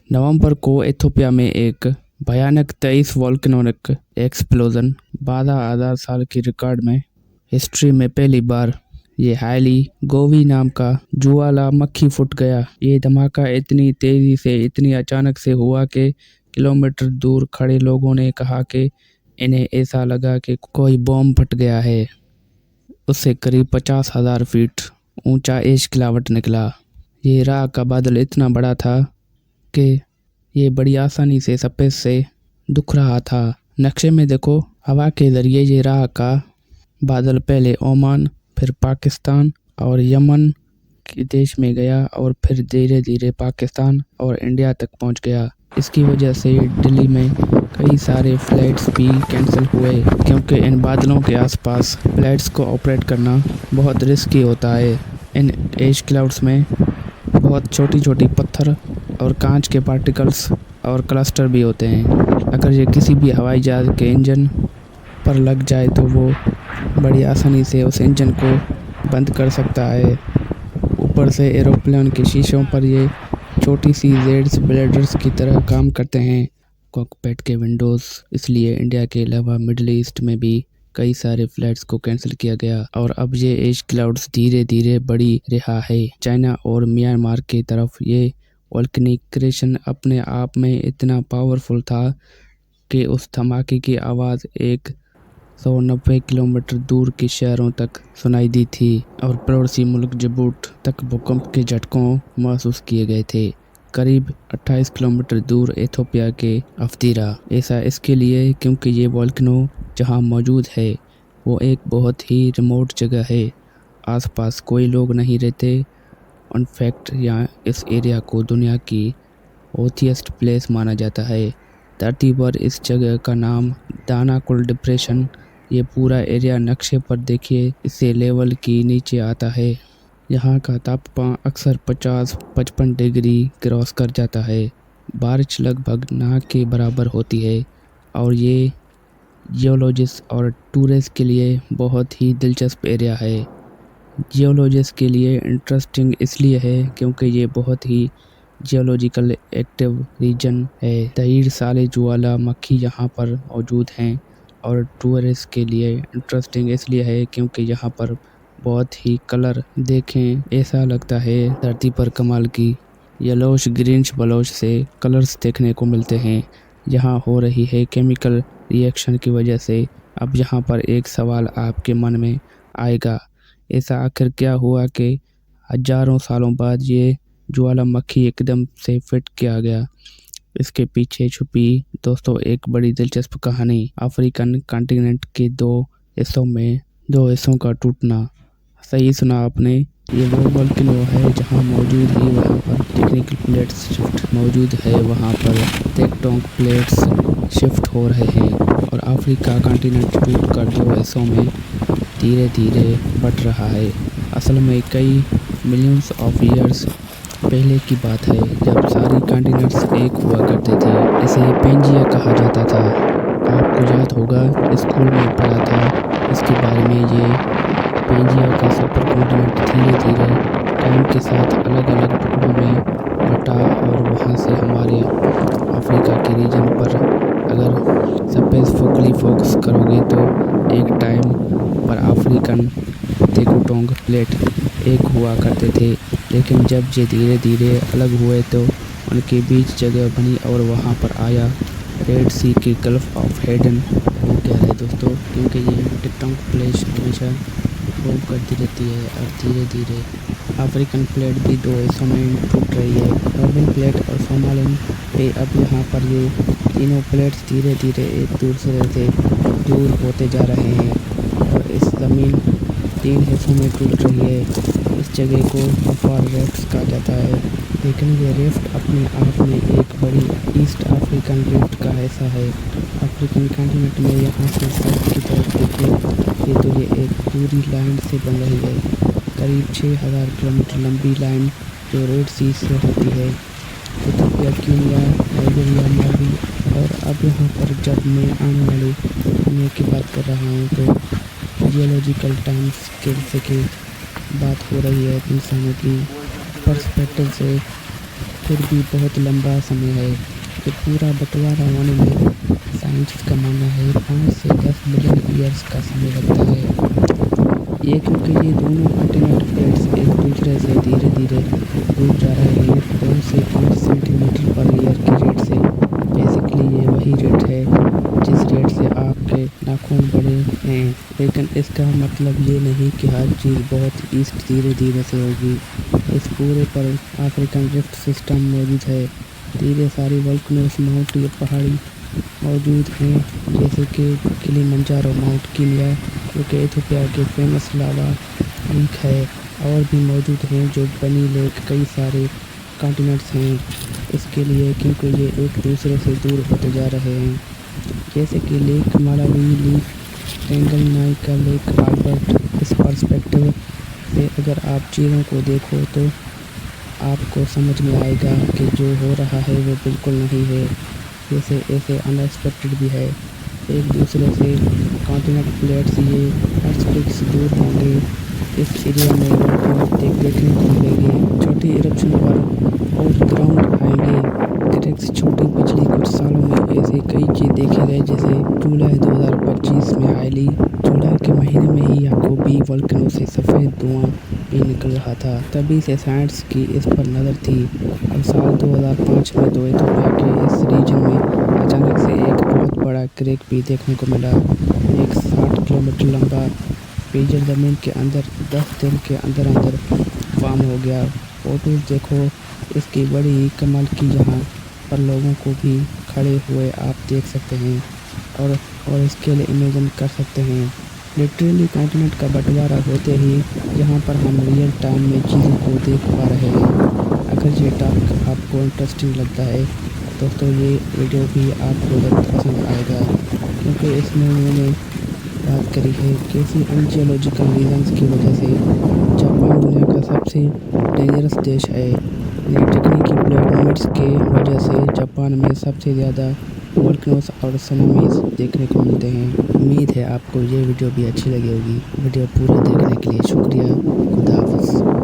नवंबर को इथियोपिया में एक भयानक 23 वोल्केनोनिक एक्सप्लोजन 12,000 साल की रिकॉर्ड में हिस्ट्री में पहली बार ये हाईली गोवी नाम का ज्वालामुखी फूट गया। ये धमाका इतनी तेजी से इतनी अचानक से हुआ कि किलोमीटर दूर खड़े लोगों ने कहा कि इन्हें ऐसा लगा कि कोई बॉम्ब फट गया है। उससे करीब 50,000 फीट ऊंचा एश गिलावट निकला। ये राख का बादल इतना बड़ा था कि ये बड़ी आसानी से सफेद से दिख रहा था। नक्शे में देखो, हवा के जरिए ये राख का बादल पहले ओमान, फिर पाकिस्तान और यमन के देश में गया और फिर धीरे धीरे पाकिस्तान और इंडिया तक पहुंच गया। इसकी वजह से दिल्ली में कई सारे फ्लाइट्स भी कैंसिल हुए, क्योंकि इन बादलों के आसपास फ्लाइट्स को ऑपरेट करना बहुत रिस्की होता है। इन एश क्लाउड्स में बहुत छोटी छोटी पत्थर और कांच के पार्टिकल्स और क्लस्टर भी होते हैं। अगर ये किसी भी हवाई जहाज़ के इंजन पर लग जाए तो वो बड़ी आसानी से उस इंजन को बंद कर सकता है। ऊपर से एरोप्लेन के शीशों पर ये छोटी सी जेड्स ब्लेडर्स की तरह काम करते हैं, कॉकपिट के विंडोज़। इसलिए इंडिया के अलावा मिडिल ईस्ट में भी कई सारे फ्लाइट्स को कैंसिल किया गया और अब ये एश क्लाउड्स धीरे धीरे बढ़ी रहा है। चाइना और म्यांमार की तरफ ये वोल्केनिक क्रेशन अपने आप में इतना पावरफुल था कि उस धमाके की आवाज़ 190 किलोमीटर दूर के शहरों तक सुनाई दी थी और पड़ोसी मुल्क जिबूटी तक भूकंप के झटकों महसूस किए गए थे। करीब 28 किलोमीटर दूर इथियोपिया के अफदीरा। ऐसा इसके लिए क्योंकि ये वोल्केनो जहाँ मौजूद है वो एक बहुत ही रिमोट जगह है। आसपास कोई लोग नहीं रहते। इनफैक्ट यहाँ इस एरिया को दुनिया की ओथिएस्ट प्लेस माना जाता है। धरती पर इस जगह का नाम दानाकुल डिप्रेशन। ये पूरा एरिया नक्शे पर देखिए, इससे लेवल की नीचे आता है। यहाँ का तापमान अक्सर 50-55 डिग्री क्रॉस कर जाता है। बारिश लगभग ना के बराबर होती है और ये जियोलॉजिस्ट और टूरिस्ट के लिए बहुत ही दिलचस्प एरिया है। जियोलॉजिस्ट के लिए इंटरेस्टिंग इसलिए है क्योंकि ये बहुत ही जियोलॉजिकल एक्टिव रीजन है। ढेर सारे ज्वालामुखी यहाँ पर मौजूद हैं और टूरिस्ट के लिए इंटरेस्टिंग इसलिए है क्योंकि यहाँ पर बहुत ही कलर देखें, ऐसा लगता है धरती पर कमाल की येलोश ग्रीनिश ब्लूश से कलर्स देखने को मिलते हैं। यहाँ हो रही है केमिकल रिएक्शन की वजह से। अब यहाँ पर एक सवाल आपके मन में आएगा, ऐसा आखिर क्या हुआ कि हजारों सालों बाद ये ज्वालामुखी एकदम से फिट किया गया? इसके पीछे छुपी दोस्तों एक बड़ी दिलचस्प कहानी। अफ्रीकन कॉन्टिनेंट के दो हिस्सों का टूटना। सही सुना आपने, ये वो वोल्केनो है जहाँ मौजूद ही वहाँ पर टेक्टोनिक प्लेट्स शिफ्ट मौजूद है। वहाँ पर टेक्टोनिक प्लेट्स शिफ्ट हो रहे हैं और अफ्रीका कॉन्टिनेंट टूट कर दो हिस्सों में धीरे धीरे बढ़ रहा है। असल में कई मिलियंस ऑफ ईयर्स पहले की बात है, जब सारी कॉन्टिनेंट्स एक हुआ करते थे। इसे पेंजिया कहा जाता था। आपको याद होगा, स्कूल में पढ़ा था इसके बारे में। ये पेंजिया का सुपर कॉन्टिनेंट धीरे धीरे टाइम के साथ अलग अलग टुकड़ों में बटा और वहाँ से हमारे अफ्रीका के रीजन पर अगर स्पेसिफिकली फोकस करोगे तो एक टाइम पर अफ्रीकन टेक्टोनिक प्लेट एक हुआ करते थे, लेकिन जब ये धीरे धीरे अलग हुए तो उनके बीच जगह बनी और वहाँ पर आया रेड सी के गल्फ ऑफ एडन हो गया है दोस्तों। क्योंकि ये टेक्टोनिक प्लेट हमेशा मूव करती रहती है और धीरे धीरे अफ्रीकन प्लेट भी दो हिस्सों में टूट रही है, नॉर्दर्न प्लेट और सोमालियन पे। अब यहाँ पर ये तीनों प्लेट्स धीरे धीरे एक दूसरे से दूर होते जा रहे हैं और इस ज़मीन 3 हिस्सों में टूट रही है। इस जगह को अफार रिफ्ट कहा जाता है, लेकिन ये रिफ्ट अपने आप में एक बड़ी ईस्ट अफ्रीकन रिफ्ट का हिस्सा है। अफ्रीकन कॉन्टिनेंट में यहाँ से साउथ की तरफ देखिए तो ये एक पूरी लाइन से बन रही है, करीब 6000 किलोमीटर लंबी लाइन जो रेड सी से होती है। इथियोपिया, कीनिया, नाइजीरिया, माली। और अब यहाँ पर जब मैं आने वाले समय की बात कर रहा हूँ तो जियोलॉजिकल टाइम स्केल से की बात हो रही है। इंसानों की पर्सपेक्टिव से फिर भी बहुत लंबा समय है। ये पूरा बंटवारा होने में साइंटिस्ट का मानना है 5 से 10 मिलियन ईयर्स का समय लगता है। ये क्योंकि ये दोनों कॉन्टिनेंट प्लेट्स एक दूसरे से धीरे धीरे दूर जा रहे हैं 2 से 5 सेंटीमीटर पर ईयर की रेट से। बेसिकली ये वही रेट है जिस रेट से आपके नाखून बड़े हैं, लेकिन इसका मतलब ये नहीं कि हर चीज़ बहुत ईस्ट धीरे धीरे से होगी। इस पूरे पर अफ्रीकन रिफ्ट सिस्टम मौजूद है। धीरे सारी वोल्केनोस माउंट या पहाड़ी मौजूद हैं, जैसे कि किलिमंजारो माउंट कीनिया जो कि इथियोपिया के फेमस लावा लीक है, और भी मौजूद हैं जो बनी लेक। कई सारे कॉन्टिनेंट्स हैं इसके लिए क्योंकि ये एक दूसरे से दूर होते जा रहे हैं, जैसे कि lake Malawi, lake Tanganyika, lake Albert. इस पर्सपेक्टिव से अगर आप चीज़ों को देखो तो आपको समझ में आएगा कि जो हो रहा है वो बिल्कुल नहीं है, जैसे ऐसे अनएक्सपेक्टेड भी है। एक दूसरे से कॉन्टिनेंट प्लेट्स ये अर्थ से दूर होंगे। इस एरिया में वोल्केनोस देखने को मिलेंगे, छोटी इरप्शन पर और ग्राउंड आएंगे। क्रेक्स छोटी पिछली कुछ सालों में ऐसे कई चीज़ देखे गए, जैसे जुलाई 2025 में हाईली जुलाई के महीने में ही याकोबी वोल्केनो से सफ़ेद धुआं भी निकल रहा था। तभी से साइंस की इस पर नज़र थी। अब साल 2005 में तो इथियोपिया के इस रीजन में अचानक से एक बहुत बड़ा क्रैक भी देखने को मिला। एक 60 किलोमीटर लंबा पेजर ज़मीन के अंदर 10 दिन के अंदर अंदर फॉर्म हो गया। फोटोज़ देखो इसकी बड़ी ही कमाल की, जहाँ पर लोगों को भी खड़े हुए आप देख सकते हैं और इसके लिए इमेजिन कर सकते हैं। लिटरली कॉन्टिनेंट का बंटवारा होते ही यहाँ पर हम रियल टाइम में चीज़ों को देख पा रहे हैं। अगर ये टॉपिक आपको इंटरेस्टिंग लगता है दोस्तों, ये वीडियो भी आपको ज़रूर पसंद आएगा, क्योंकि इसमें मैंने बात करी है कैसी जियोलॉजिकल रीजंस की वजह से जापान दुनिया का सबसे डेंजरस देश है। तकनीकी प्लेट मूवमेंट्स के वजह से जापान में सबसे ज़्यादा वोल्केनोस और सुनामीज देखने को मिलते हैं। उम्मीद है आपको ये वीडियो भी अच्छी लगी होगी। वीडियो पूरा देखने के लिए शुक्रिया। खुदा हाफ़िज़।